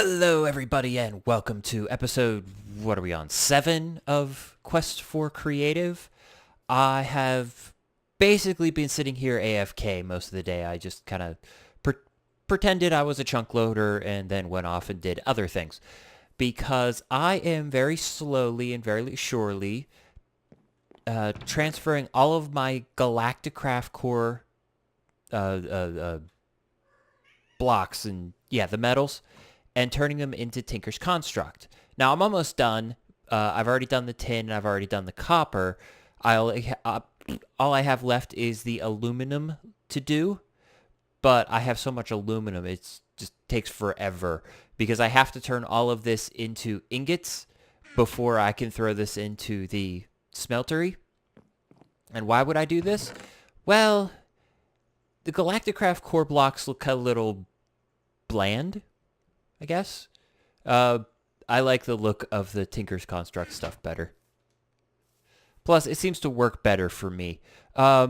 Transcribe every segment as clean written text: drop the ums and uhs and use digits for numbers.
Hello, everybody, and welcome to episode, what are we on, 7 of Quest for Creative. I have basically been sitting here AFK most of the day. I just kind of pretended I was a chunk loader and then went off and did other things. Because I am very slowly and very surely transferring all of my Galacticraft Core blocks and, the metals, and turning them into Tinker's Construct. Now, I'm almost done. I've already done the tin, and I've already done the copper. All I have left is the aluminum to do, but I have so much aluminum, it just takes forever, because I have to turn all of this into ingots before I can throw this into the smeltery. And why would I do this? Well, the Galacticraft core blocks look a little bland, I guess. I like the look of the Tinker's Construct stuff better. Plus, it seems to work better for me. I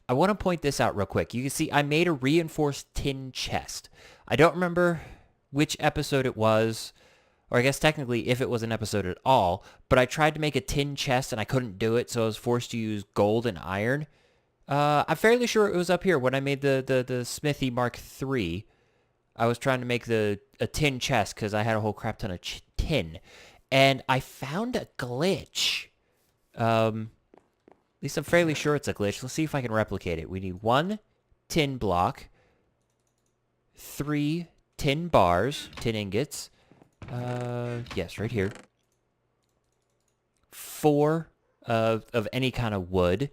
want to point this out real quick. You can see I made a reinforced tin chest. I don't remember which episode it was, or I guess technically if it was an episode at all, but I tried to make a tin chest and I couldn't do it, so I was forced to use gold and iron. I'm fairly sure it was up here when I made the Smithy Mark III. I was trying to make a tin chest because I had a whole crap ton of tin. And I found a glitch. At least I'm fairly sure it's a glitch. Let's see if I can replicate it. We need 1 tin block, 3 tin bars, tin ingots. Yes, right here. 4 of any kind of wood,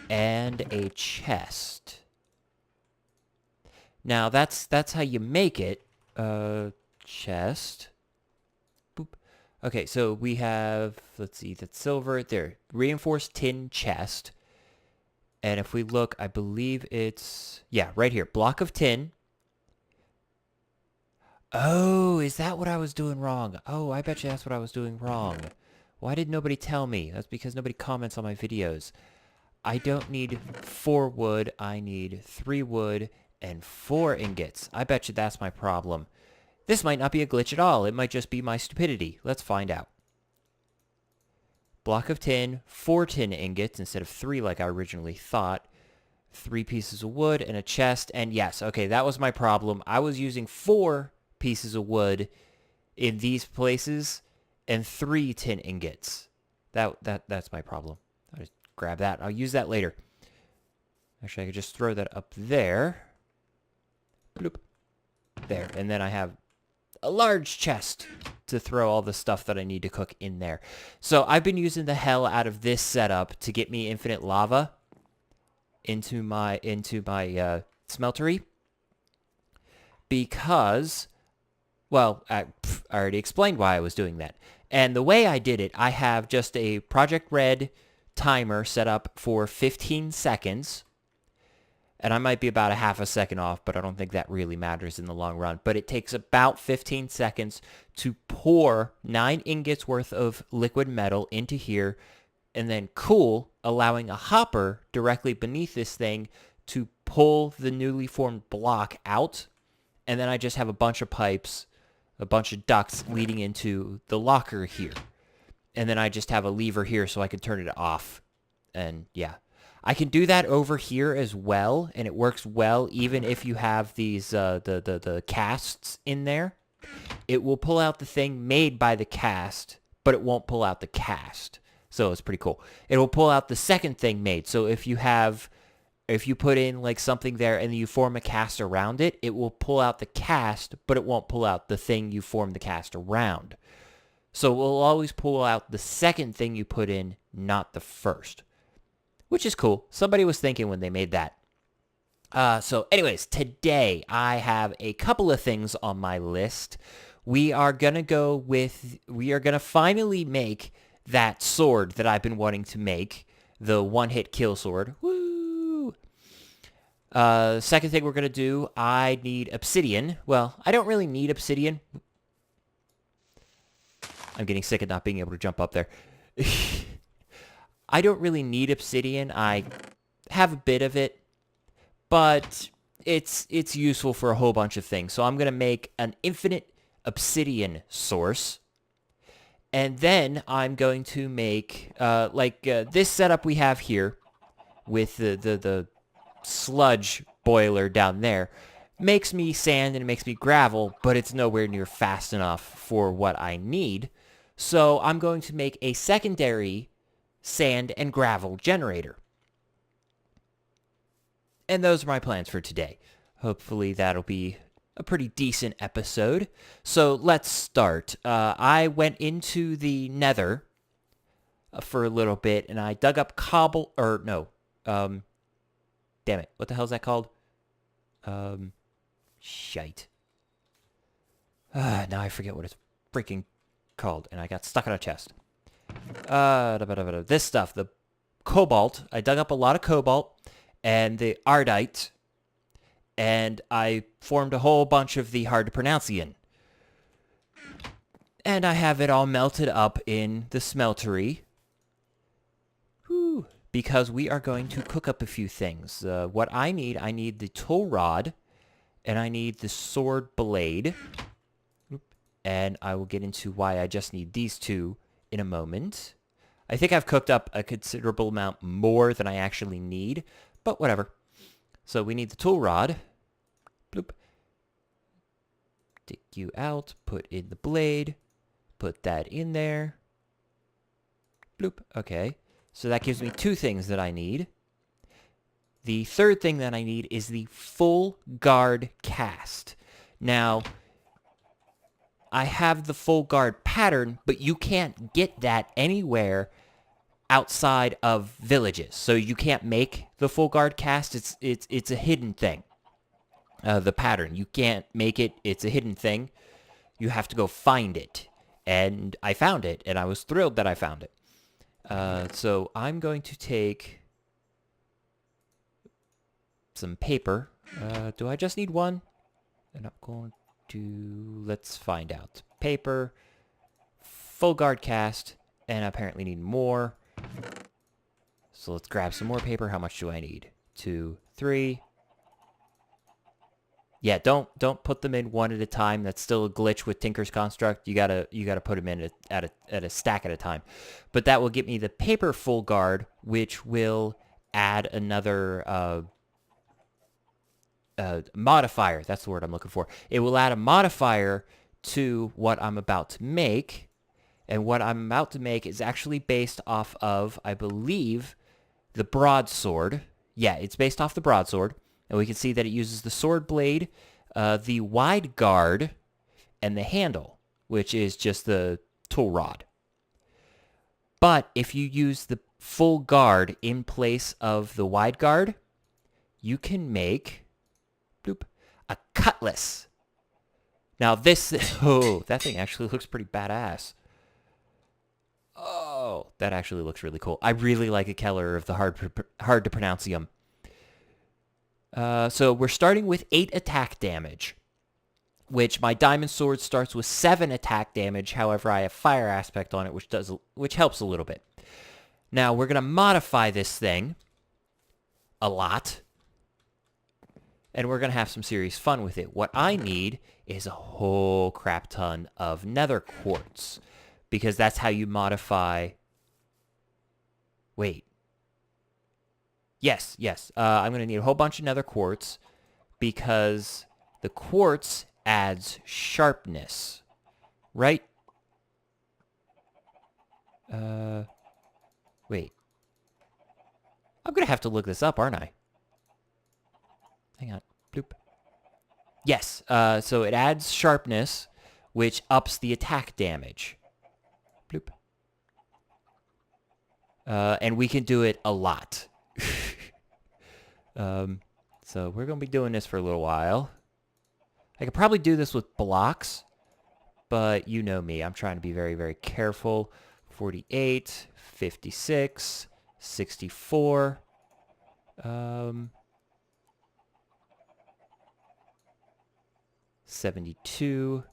and a chest. Now, that's how you make it. Chest. Boop. Okay, so we have, let's see, that's silver. There, reinforced tin chest. And if we look, I believe it's, right here. Block of tin. Oh, is that what I was doing wrong? Oh, I bet you that's what I was doing wrong. Why did nobody tell me? That's because nobody comments on my videos. I don't need 4 wood. I need 3 wood and 4 ingots. I bet you that's my problem. This might not be a glitch at all. It might just be my stupidity. Let's find out. Block of tin, 4 tin ingots instead of 3 like I originally thought. 3 pieces of wood and a chest. And yes, okay, that was my problem. I was using 4 pieces of wood in these places and 3 tin ingots. That's my problem. I'll just grab that. I'll use that later. Actually, I could just throw that up there. Bloop. There. And then I have a large chest to throw all the stuff that I need to cook in there. So I've been using the hell out of this setup to get me infinite lava into my smeltery. Because, well, I already explained why I was doing that. And the way I did it, I have just a Project Red timer set up for 15 seconds. And I might be about a half a second off, but I don't think that really matters in the long run. But it takes about 15 seconds to pour 9 ingots worth of liquid metal into here and then cool, allowing a hopper directly beneath this thing to pull the newly formed block out. And then I just have a bunch of pipes, a bunch of ducts leading into the locker here. And then I just have a lever here so I can turn it off. And yeah. I can do that over here as well, and it works well even if you have these the casts in there. It will pull out the thing made by the cast, but it won't pull out the cast. So it's pretty cool. It will pull out the second thing made. So if you put in like something there and you form a cast around it, it will pull out the cast, but it won't pull out the thing you formed the cast around. So it will always pull out the second thing you put in, not the first. Which is cool. Somebody was thinking when they made that. So anyways, today I have a couple of things on my list. We are going to finally make that sword that I've been wanting to make. The one-hit kill sword. Woo! Second thing we're going to do, I need obsidian. Well, I don't really need obsidian. I'm getting sick of not being able to jump up there. I don't really need obsidian. I have a bit of it, but it's useful for a whole bunch of things. So I'm going to make an infinite obsidian source. And then I'm going to make, this setup we have here with the sludge boiler down there makes me sand and it makes me gravel, but it's nowhere near fast enough for what I need. So I'm going to make a secondary sand and gravel generator. And those are my plans for today. Hopefully that'll be a pretty decent episode. So let's start. I went into the nether for a little bit, and I dug up damn it. What the hell is that called? Shite. Now I forget what it's freaking called, and I got stuck on a chest. This stuff, the cobalt. I dug up a lot of cobalt and the ardite, and I formed a whole bunch of the hard-to-pronouncean. And I have it all melted up in the smeltery. Whew. Because we are going to cook up a few things. What I need the tool rod, and I need the sword blade. And I will get into why I just need these two in a moment. I think I've cooked up a considerable amount more than I actually need, but whatever. So we need the tool rod. Bloop. Dig you out, put in the blade, put that in there. Bloop. Okay. So that gives me two things that I need. The third thing that I need is the full guard cast. Now, I have the full guard pattern, but you can't get that anywhere outside of villages. So you can't make the full guard cast. It's a hidden thing. The pattern. You can't make it. It's a hidden thing. You have to go find it. And I found it, and I was thrilled that I found it. So I'm going to take some paper. Do I just need one? And I'm going to... Let's find out. Paper, full guard cast, and I apparently need more. So let's grab some more paper. How much do I need? 2, 3... Yeah, don't put them in one at a time. That's still a glitch with Tinker's Construct. You gotta put them in at a stack at a time. But that will get me the paper full guard, which will add another modifier. That's the word I'm looking for. It will add a modifier to what I'm about to make, and what I'm about to make is actually based off of, I believe, the broadsword. Yeah, it's based off the broadsword. And we can see that it uses the sword blade, the wide guard, and the handle, which is just the tool rod. But if you use the full guard in place of the wide guard, you can make bloop, a cutlass. Now this, that thing actually looks pretty badass. Oh, that actually looks really cool. I really like a Keller of the hard to pronounceum. So we're starting with 8 attack damage, which my diamond sword starts with 7 attack damage. However, I have fire aspect on it, which helps a little bit. Now we're gonna modify this thing a lot, and we're gonna have some serious fun with it. What I need is a whole crap ton of nether quartz, because that's how you modify. Wait. Yes. I'm going to need a whole bunch of nether quartz because the quartz adds sharpness, right? Wait. I'm going to have to look this up, aren't I? Hang on. Bloop. Yes. So it adds sharpness, which ups the attack damage. Bloop. And we can do it a lot. So we're going to be doing this for a little while. I could probably do this with blocks, but you know me. I'm trying to be very, very careful. 48, 56, 64. 72.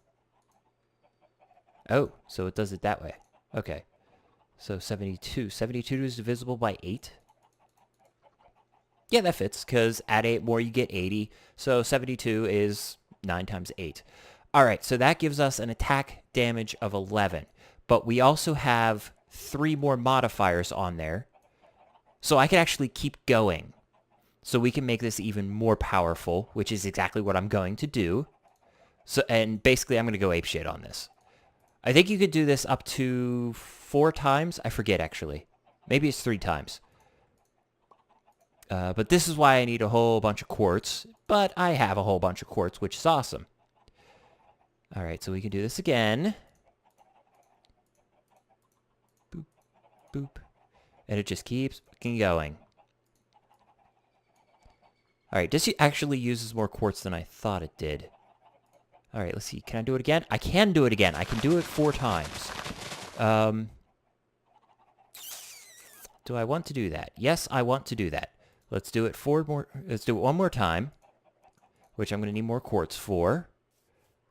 Oh, so it does it that way. Okay. So 72. 72 is divisible by 8. Yeah, that fits, because add 8 more, you get 80. So 72 is 9 times 8. All right, so that gives us an attack damage of 11. But we also have 3 more modifiers on there. So I can actually keep going. So we can make this even more powerful, which is exactly what I'm going to do. So, and basically, I'm going to go apeshit on this. I think you could do this up to 4 times. I forget, actually. Maybe it's 3 times. But this is why I need a whole bunch of quartz. But I have a whole bunch of quartz, which is awesome. All right, so we can do this again. Boop, boop. And it just keeps fucking going. All right, this actually uses more quartz than I thought it did. All right, let's see. Can I do it again? I can do it again. I can do it 4 times. Do I want to do that? Yes, I want to do that. Let's do it 4 more. Let's do it 1 more time, which I'm going to need more quartz for.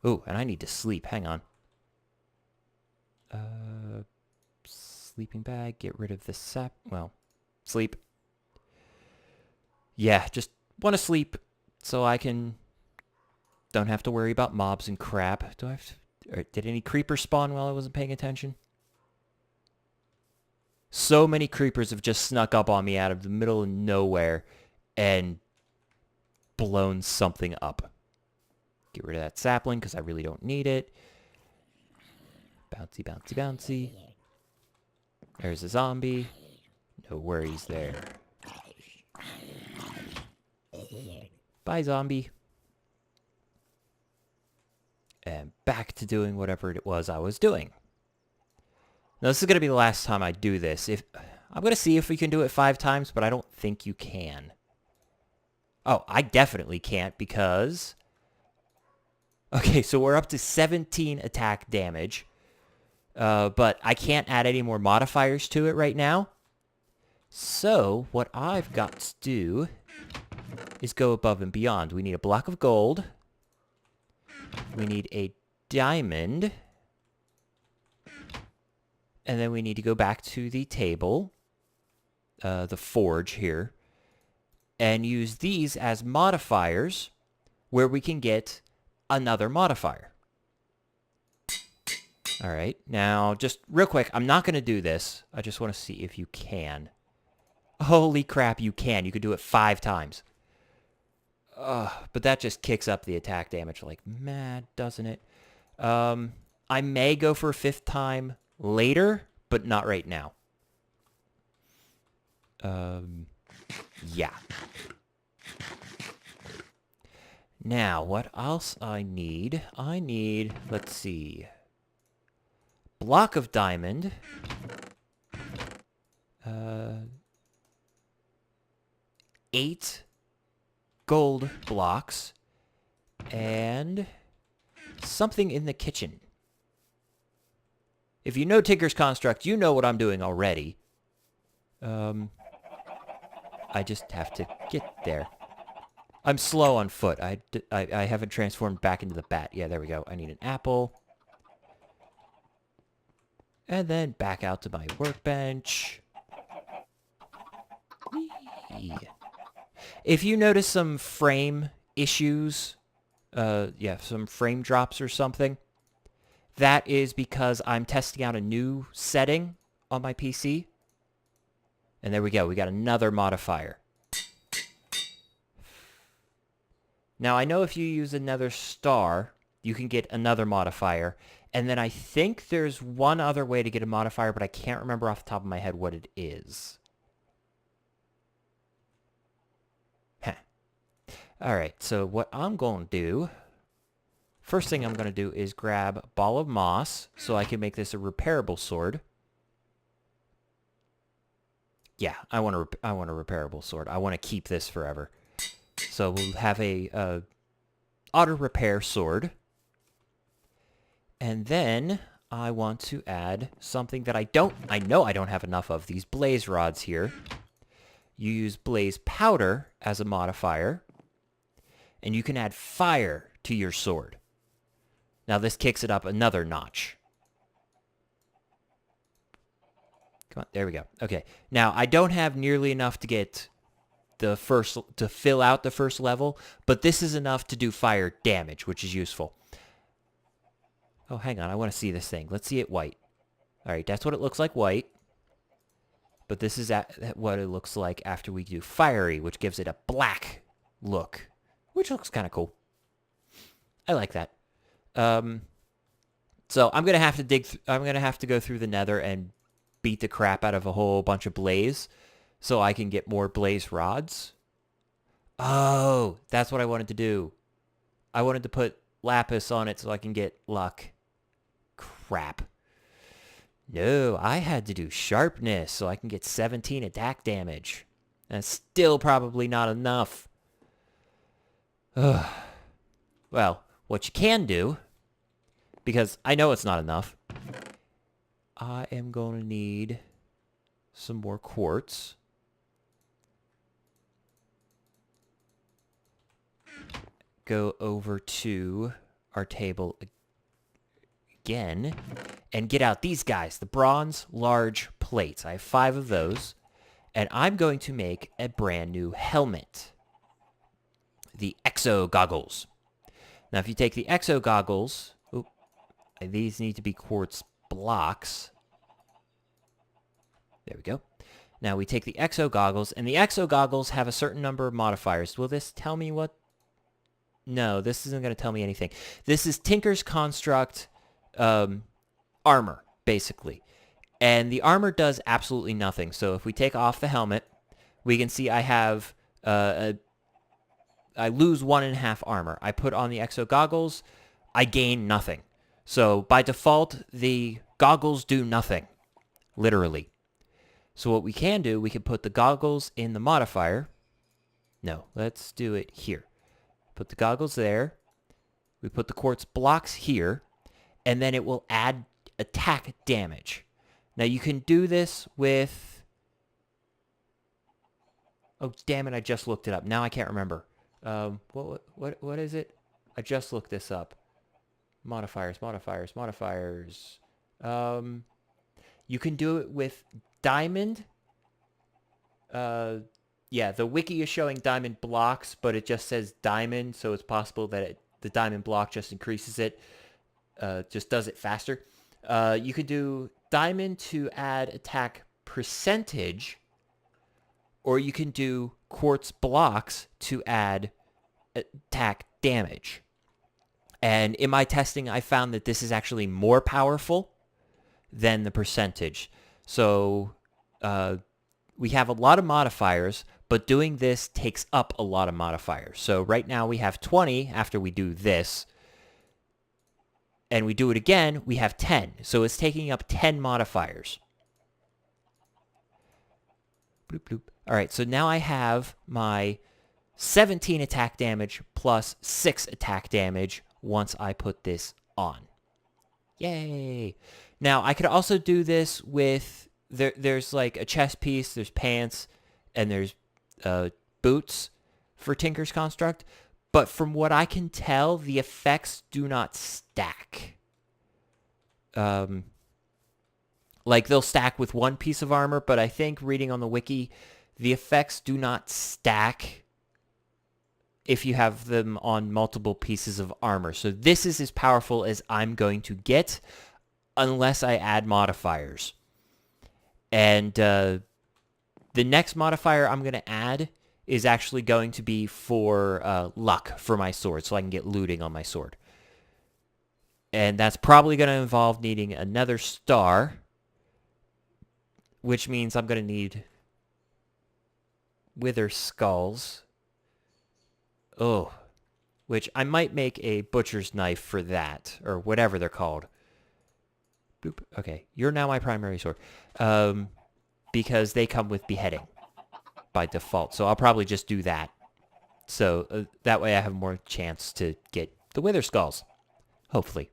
Ooh, and I need to sleep. Hang on. Sleeping bag. Get rid of the sap. Well, sleep. Yeah, just want to sleep so I don't have to worry about mobs and crap. Do I have to, or did any creepers spawn while I wasn't paying attention? So many creepers have just snuck up on me out of the middle of nowhere and blown something up. Get rid of that sapling because I really don't need it. Bouncy, bouncy, bouncy. There's a zombie. No worries there. Bye, zombie. And back to doing whatever it was I was doing. Now, this is going to be the last time I do this. I'm going to see if we can do it 5 times, but I don't think you can. Oh, I definitely can't because... Okay, so we're up to 17 attack damage. But I can't add any more modifiers to it right now. So, what I've got to do is go above and beyond. We need a block of gold. We need a diamond. And then we need to go back to the table, the forge here, and use these as modifiers where we can get another modifier. All right, now just real quick, I'm not going to do this. I just want to see if you can. Holy crap, you can. You could do it 5 times. But that just kicks up the attack damage like mad, doesn't it? I may go for a 5th time later, but not right now. Yeah. Now, what else I need? I need, let's see, block of diamond. 8 gold blocks. And something in the kitchen. If you know Tinker's Construct, you know what I'm doing already. I just have to get there. I'm slow on foot. I haven't transformed back into the bat. Yeah, there we go. I need an apple. And then back out to my workbench. If you notice some frame issues, some frame drops or something, that is because I'm testing out a new setting on my PC. And there we go. We got another modifier. Now, I know if you use another star, you can get another modifier. And then I think there's one other way to get a modifier, but I can't remember off the top of my head what it is. All right, so what I'm going to do, first thing I'm going to do is grab a ball of moss so I can make this a repairable sword. Yeah, I want a repairable sword. I want to keep this forever. So we'll have a auto repair sword. And then I want to add something that I know I don't have enough of, these blaze rods here. You use blaze powder as a modifier. And you can add fire to your sword. Now this kicks it up another notch. Come on, there we go. Okay, now I don't have nearly enough to get to fill out the first level, but this is enough to do fire damage, which is useful. Oh, hang on. I want to see this thing. Let's see it white. All right, that's what it looks like white. But this is what it looks like after we do fiery, which gives it a black look, which looks kind of cool. I like that. So I'm gonna have to I'm gonna have to go through the Nether and beat the crap out of a whole bunch of blaze, so I can get more blaze rods. Oh, that's what I wanted to do. I wanted to put lapis on it so I can get luck. Crap. No, I had to do sharpness so I can get 17 attack damage. That's still probably not enough. Ugh. Well, what you can do, because I know it's not enough, I am going to need some more quartz. Go over to our table again and get out these guys, the bronze large plates. I have 5 of those, and I'm going to make a brand new helmet. The exo goggles. Now, if you take the exo goggles, these need to be quartz blocks. There we go. Now we take the exo goggles, and the exo goggles have a certain number of modifiers. Will this tell me what? No, this isn't going to tell me anything. This is Tinker's Construct armor, basically. And the armor does absolutely nothing. So if we take off the helmet, we can see I have I lose 1.5 armor. I put on the exo goggles, I gain nothing. So by default, the goggles do nothing, literally. So what we can do, we can put the goggles in the modifier. No, let's do it here. Put the goggles there. We put the quartz blocks here, and then it will add attack damage. Now you can do this with... Oh, damn it, I just looked it up. Now I can't remember. What is it? I just looked this up. Modifiers. You can do it with diamond. Yeah, the wiki is showing diamond blocks, but it just says diamond, so it's possible that the diamond block just increases it, just does it faster. You could do diamond to add attack percentage, or you can do quartz blocks to add attack damage. And in my testing, I found that this is actually more powerful than the percentage. So we have a lot of modifiers, but doing this takes up a lot of modifiers. So right now we have 20 after we do this. And we do it again, we have 10. So it's taking up 10 modifiers. Bloop, bloop. All right, so now I have my 17 attack damage plus 6 attack damage once I put this on. Yay! Now, I could also do this with... There's like a chest piece, there's pants, and there's boots for Tinker's Construct. But from what I can tell, the effects do not stack. Like, they'll stack with one piece of armor, but I think, reading on the wiki, the effects do not stack if you have them on multiple pieces of armor. So this is as powerful as I'm going to get, unless I add modifiers. And the next modifier I'm going to add is actually going to be for luck for my sword, so I can get looting on my sword. And that's probably going to involve needing another star, which means I'm going to need wither skulls. Oh, which I might make a butcher's knife for that, or whatever they're called. Boop. Okay, you're now my primary sword. Because they come with beheading by default. So I'll probably just do that. So that way I have more chance to get the wither skulls. Hopefully.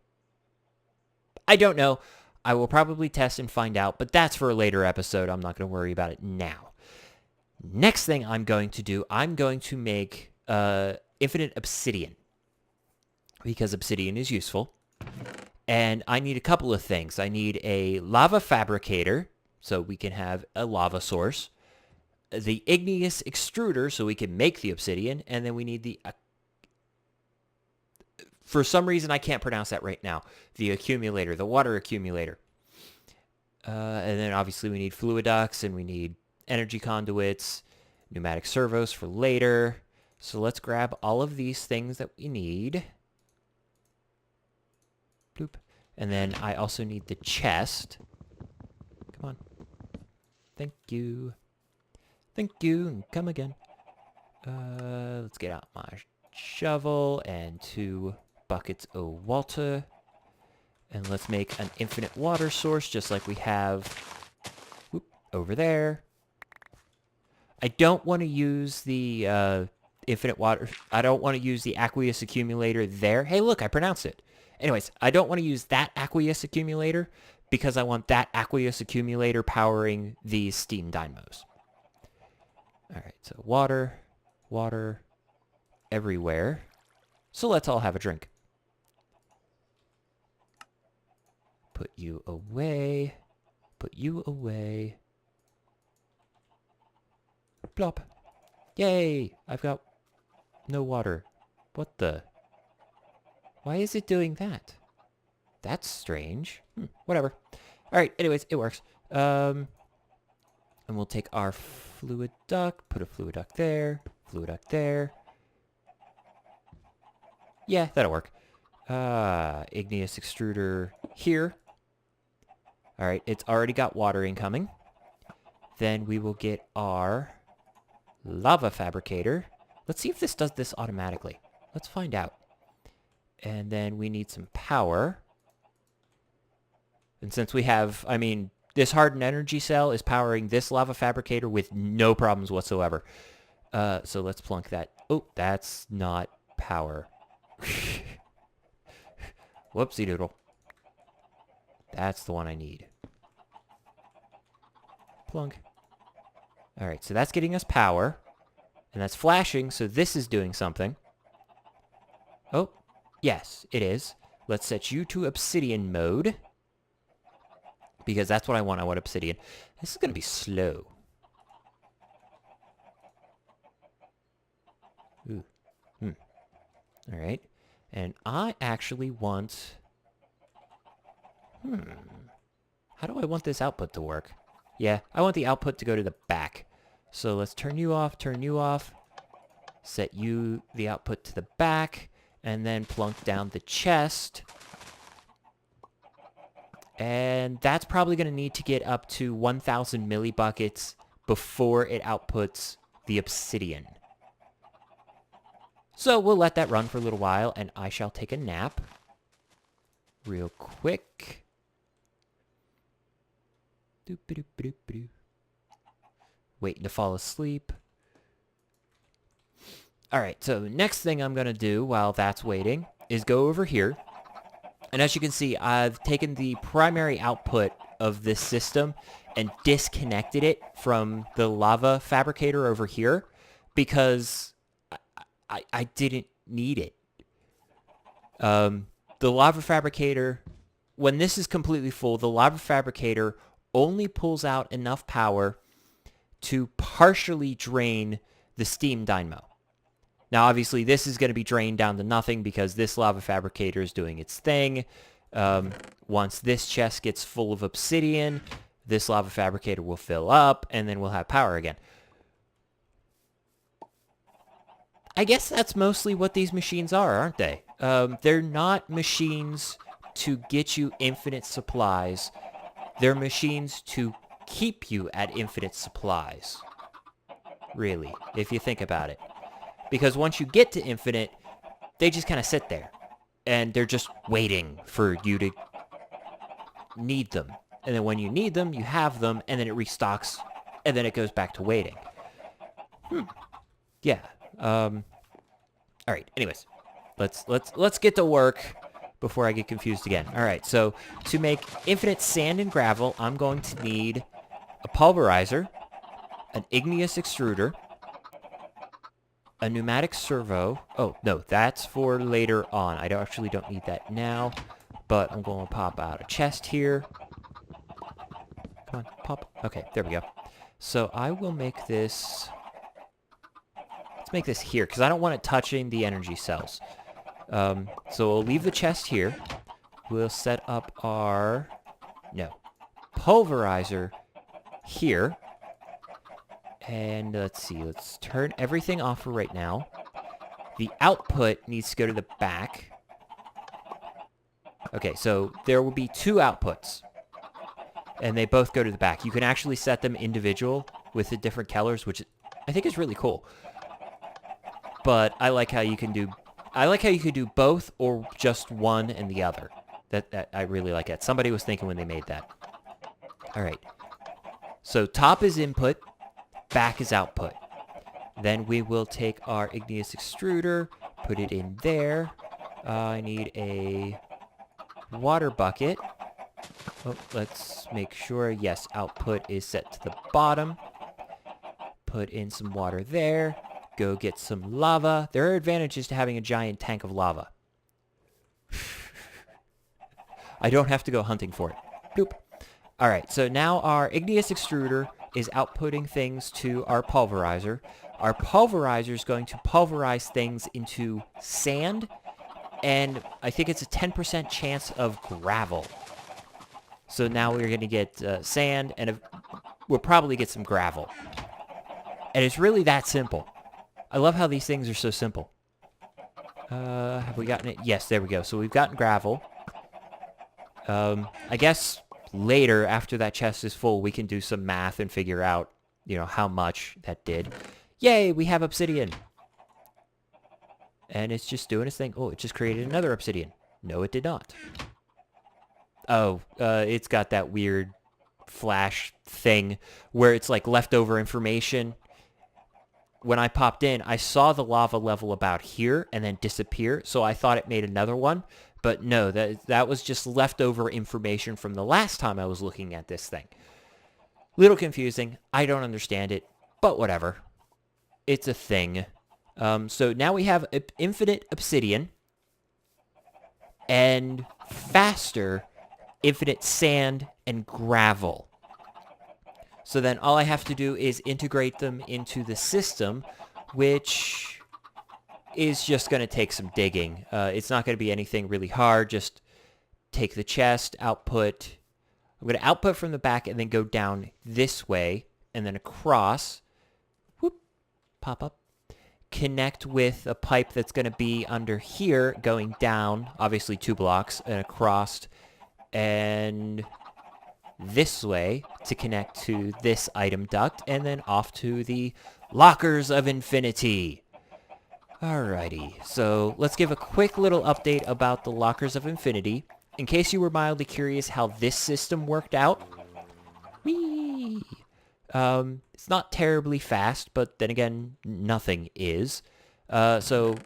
I don't know. I will probably test and find out, but that's for a later episode. I'm not going to worry about it now. Next thing I'm going to do, I'm going to make infinite obsidian. Because obsidian is useful. And I need a couple of things. I need a lava fabricator, so we can have a lava source. The igneous extruder, so we can make the obsidian. And then we need the For some reason, I can't pronounce that right now. The accumulator, the water accumulator. And then obviously we need fluid ducts and we need energy conduits, pneumatic servos for later. So let's grab all of these things that we need. Bloop. And then I also need the chest. Come on. Thank you. Thank you, and come again. Let's get out my shovel and 2 buckets of water. And let's make an infinite water source just like we have over there. I don't want to use the infinite water. I don't want to use the aqueous accumulator there. Hey, look, I pronounced it. Anyways, I don't want to use that aqueous accumulator because I want that aqueous accumulator powering these steam dynamos. All right, so water, water everywhere. So let's all have a drink. Put you away. Put you away. Plop. Yay! I've got no water. What the? Why is it doing that? That's strange. Whatever. Alright, anyways, it works. And we'll take our fluid duct, put a fluid duct there, fluid duct there. Yeah, that'll work. Igneous extruder here. Alright, it's already got water incoming. Then we will get our lava fabricator. Let's see if this does this automatically. Let's find out. And then we need some power. And since we have, I mean, this hardened energy cell is powering this lava fabricator with no problems whatsoever. So let's plunk that. Oh, that's not power. Whoopsie doodle. That's the one I need. Plunk. Alright, so that's getting us power. And that's flashing, so this is doing something. Oh, yes, it is. Let's set you to obsidian mode. Because that's what I want. I want obsidian. This is going to be slow. Ooh. Alright. And I actually want... How do I want this output to work? Yeah, I want the output to go to the back. So let's turn you off, set you the output to the back, and then plunk down the chest. And that's probably going to need to get up to 1,000 millibuckets before it outputs the obsidian. So we'll let that run for a little while, and I shall take a nap real quick. Waiting to fall asleep. Alright, so next thing I'm going to do while that's waiting is go over here. And as you can see, I've taken the primary output of this system and disconnected it from the lava fabricator over here because I didn't need it. The lava fabricator, when this is completely full, the lava fabricator only pulls out enough power to partially drain the steam dynamo. Now, obviously, this is going to be drained down to nothing because this lava fabricator is doing its thing. Once this chest gets full of obsidian, this lava fabricator will fill up, and then we'll have power again. I guess that's mostly what these machines are, aren't they? They're not machines to get you infinite supplies. They're machines to keep you at infinite supplies. Really, if you think about it. Because once you get to infinite, they just kind of sit there. And they're just waiting for you to need them. And then when you need them, you have them, and then it restocks, and then it goes back to waiting. Yeah. Alright, anyways. Let's get to work before I get confused again. Alright, so to make infinite sand and gravel, I'm going to need a pulverizer, an igneous extruder, a pneumatic servo. Oh, no, that's for later on. I actually don't need that now, but I'm going to pop out a chest here. Come on, pop. Okay, there we go. So I will make this... Let's make this here, because I don't want it touching the energy cells. So we'll leave the chest here. We'll set up our, no, pulverizer here. And let's see, let's turn everything off for right now. The output needs to go to the back. Okay, so there will be 2 outputs. And they both go to the back. You can actually set them individual with the different colors, which I think is really cool. But I like how you can do both or just one and the other. That I really like that. Somebody was thinking when they made that. All right. So top is input, back is output. Then we will take our igneous extruder, put it in there. I need a water bucket. Oh, let's make sure, yes, output is set to the bottom. Put in some water there. Go get some lava. There are advantages to having a giant tank of lava. I don't have to go hunting for it. Bloop. All right, so now our igneous extruder is outputting things to our pulverizer. Our pulverizer is going to pulverize things into sand, and I think it's a 10% chance of gravel. So now we're going to get sand, and we'll probably get some gravel. And it's really that simple. I love how these things are so simple. Have we gotten it? Yes, there we go. So we've gotten gravel. I guess later, after that chest is full, we can do some math and figure out, you know, how much that did. Yay, we have obsidian. And it's just doing its thing. Oh, it just created another obsidian. No, it did not. Oh, it's got that weird flash thing where it's like leftover information. When I popped in, I saw the lava level about here and then disappear, so I thought it made another one. But no, that was just leftover information from the last time I was looking at this thing. Little confusing. I don't understand it, but whatever. It's a thing. So now we have infinite obsidian and faster infinite sand and gravel. So then all I have to do is integrate them into the system, which is just going to take some digging. It's not going to be anything really hard. Just take the chest, output. I'm going to output from the back and then go down this way and then across. Whoop, pop up. Connect with a pipe that's going to be under here, going down, obviously 2 blocks, and across, and this way to connect to this item duct, and then off to the lockers of infinity. Alrighty, so let's give a quick little update about the lockers of infinity. In case you were mildly curious how this system worked out. Whee! It's not terribly fast, but then again, nothing is. So,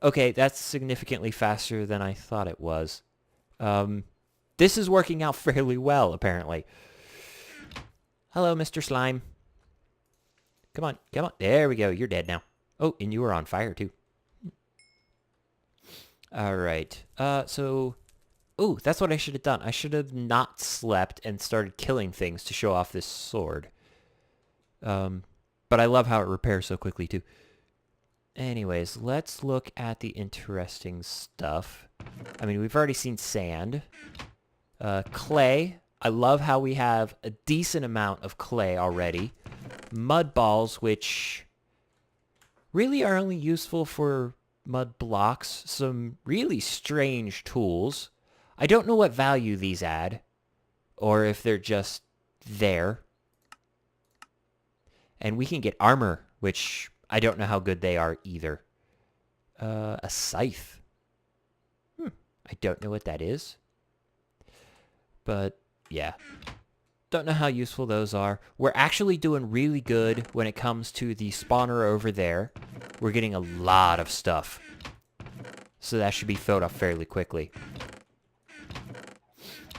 okay, that's significantly faster than I thought it was. This is working out fairly well, apparently. Hello, Mr. Slime. Come on, come on. There we go. You're dead now. Oh, and you were on fire, too. All right. So... Ooh, that's what I should have done. I should have not slept and started killing things to show off this sword. But I love how it repairs so quickly, too. Anyways, let's look at the interesting stuff. I mean, we've already seen sand. Clay. I love how we have a decent amount of clay already. Mud balls, which really are only useful for mud blocks. Some really strange tools. I don't know what value these add, or if they're just there. And we can get armor, which I don't know how good they are either. A scythe. I don't know what that is. But, yeah. Don't know how useful those are. We're actually doing really good when it comes to the spawner over there. We're getting a lot of stuff. So that should be filled up fairly quickly.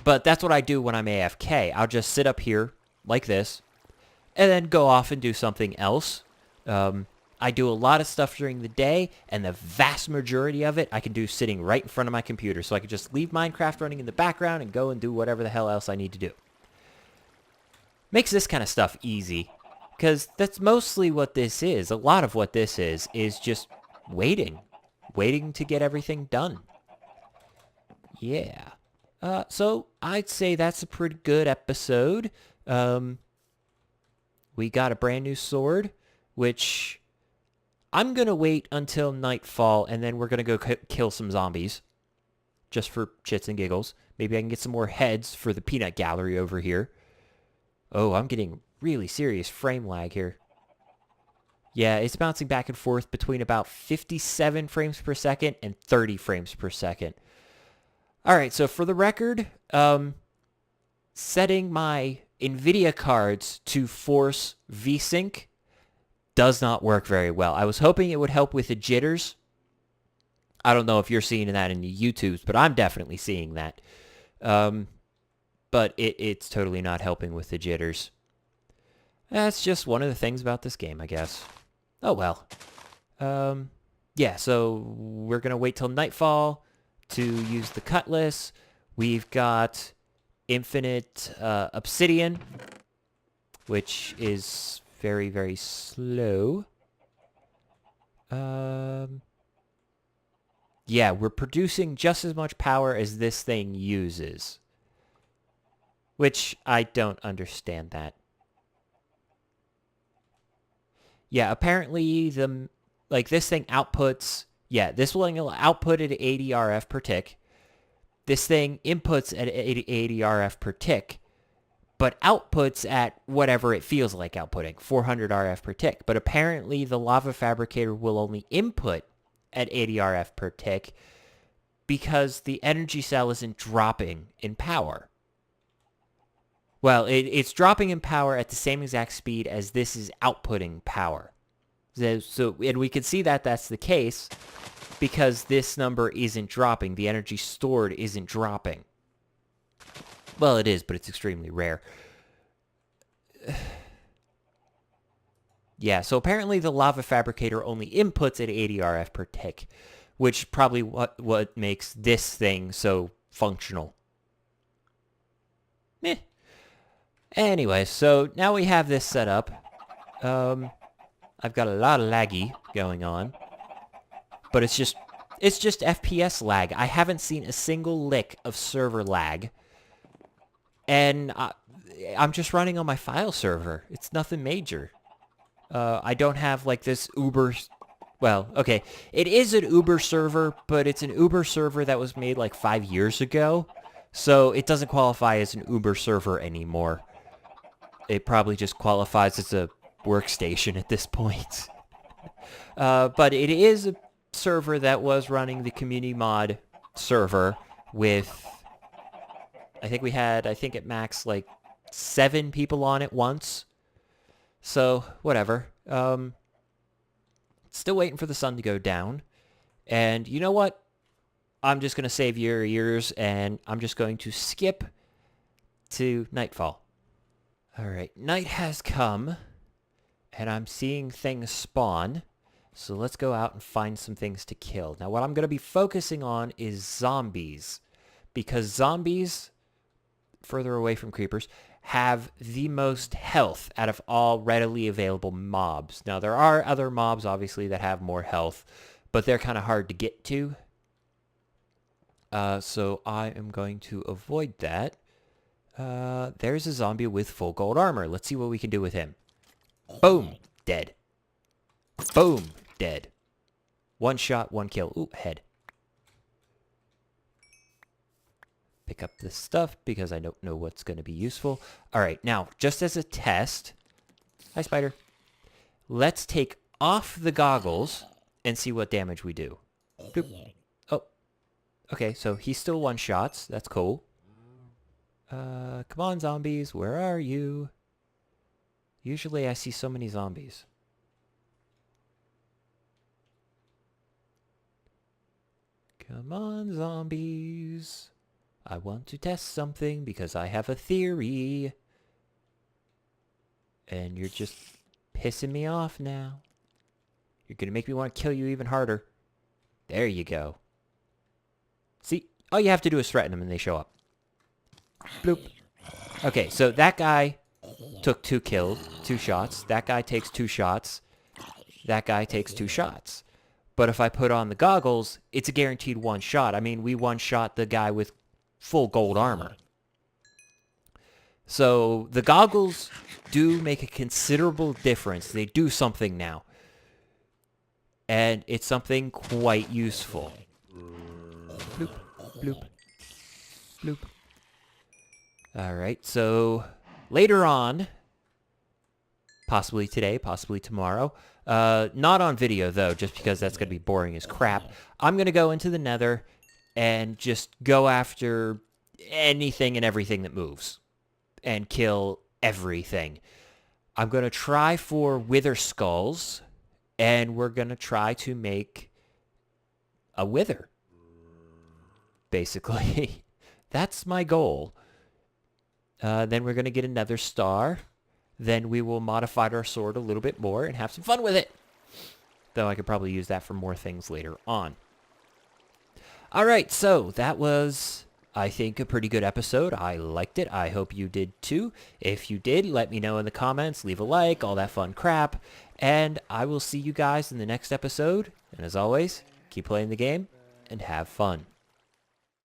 But that's what I do when I'm AFK. I'll just sit up here like this and then go off and do something else. I do a lot of stuff during the day, and the vast majority of it I can do sitting right in front of my computer. So I can just leave Minecraft running in the background and go and do whatever the hell else I need to do. Makes this kind of stuff easy, because that's mostly what this is. A lot of what this is just waiting. waiting to get everything done. Yeah. So I'd say that's a pretty good episode. We got a brand new sword, which I'm going to wait until nightfall, and then we're going to go kill some zombies. Just for shits and giggles. Maybe I can get some more heads for the peanut gallery over here. Oh, I'm getting really serious frame lag here. Yeah, it's bouncing back and forth between about 57 frames per second and 30 frames per second. All right, so for the record, setting my NVIDIA cards to force VSync does not work very well. I was hoping it would help with the jitters. I don't know if you're seeing that in the YouTubes, but I'm definitely seeing that. But it's totally not helping with the jitters. That's just one of the things about this game, I guess. Oh, well. Yeah, so we're going to wait till nightfall to use the cutlass. We've got infinite obsidian, which is very, very slow. Yeah, we're producing just as much power as this thing uses. Which I don't understand that. Yeah, apparently this thing outputs, yeah, this will output at 80 RF per tick. This thing inputs at 80 RF per tick, but outputs at whatever it feels like outputting, 400 RF per tick. But apparently the lava fabricator will only input at 80 RF per tick because the energy cell isn't dropping in power. Well, it's dropping in power at the same exact speed as this is outputting power. So and we can see that that's the case because this number isn't dropping. The energy stored isn't dropping. Well, it is, but it's extremely rare. Yeah, so apparently the lava fabricator only inputs at 80 RF per tick, which probably what makes this thing so functional. Meh. Anyway, so now we have this set up. I've got a lot of laggy going on, but it's just FPS lag. I haven't seen a single lick of server lag, and I'm just running on my file server. It's nothing major. I don't have like this Uber. Well, okay, it is an Uber server, but it's an Uber server that was made like 5 years ago, so it doesn't qualify as an Uber server anymore. It probably just qualifies as a workstation at this point. But it is a server that was running the community mod server with, I think at max like 7 people on it once. So, whatever. Still waiting for the sun to go down. And you know what? I'm just going to save your ears and I'm just going to skip to nightfall. Alright, night has come, and I'm seeing things spawn, so let's go out and find some things to kill. Now, what I'm going to be focusing on is zombies, because zombies, further away from creepers, have the most health out of all readily available mobs. Now, there are other mobs, obviously, that have more health, but they're kind of hard to get to, so I am going to avoid that. There's a zombie with full gold armor. Let's see what we can do with him. Boom. Dead. Boom. Dead. One shot, one kill. Ooh, head. Pick up this stuff because I don't know what's going to be useful. Alright, now, just as a test. Hi, spider. Let's take off the goggles and see what damage we do. Boop. Oh. Okay, so he's still one shots. That's cool. Come on, zombies. Where are you? Usually I see so many zombies. Come on, zombies. I want to test something because I have a theory. And you're just pissing me off now. You're going to make me want to kill you even harder. There you go. See, all you have to do is threaten them and they show up. Bloop. Okay, so that guy took 2 shots. That guy takes 2 shots. That guy takes 2 shots. But if I put on the goggles, it's a guaranteed one shot. I mean, we one-shot the guy with full gold armor. So the goggles do make a considerable difference. They do something now. And it's something quite useful. Bloop, bloop, bloop. Alright, so later on, possibly today, possibly tomorrow, not on video though, just because that's going to be boring as crap, I'm going to go into the Nether and just go after anything and everything that moves. And kill everything. I'm going to try for wither skulls, and we're going to try to make a wither. Basically. That's my goal. Then we're going to get another star. Then we will modify our sword a little bit more and have some fun with it. Though I could probably use that for more things later on. Alright, so that was, I think, a pretty good episode. I liked it. I hope you did too. If you did, let me know in the comments. Leave a like, all that fun crap. And I will see you guys in the next episode. And as always, keep playing the game and have fun.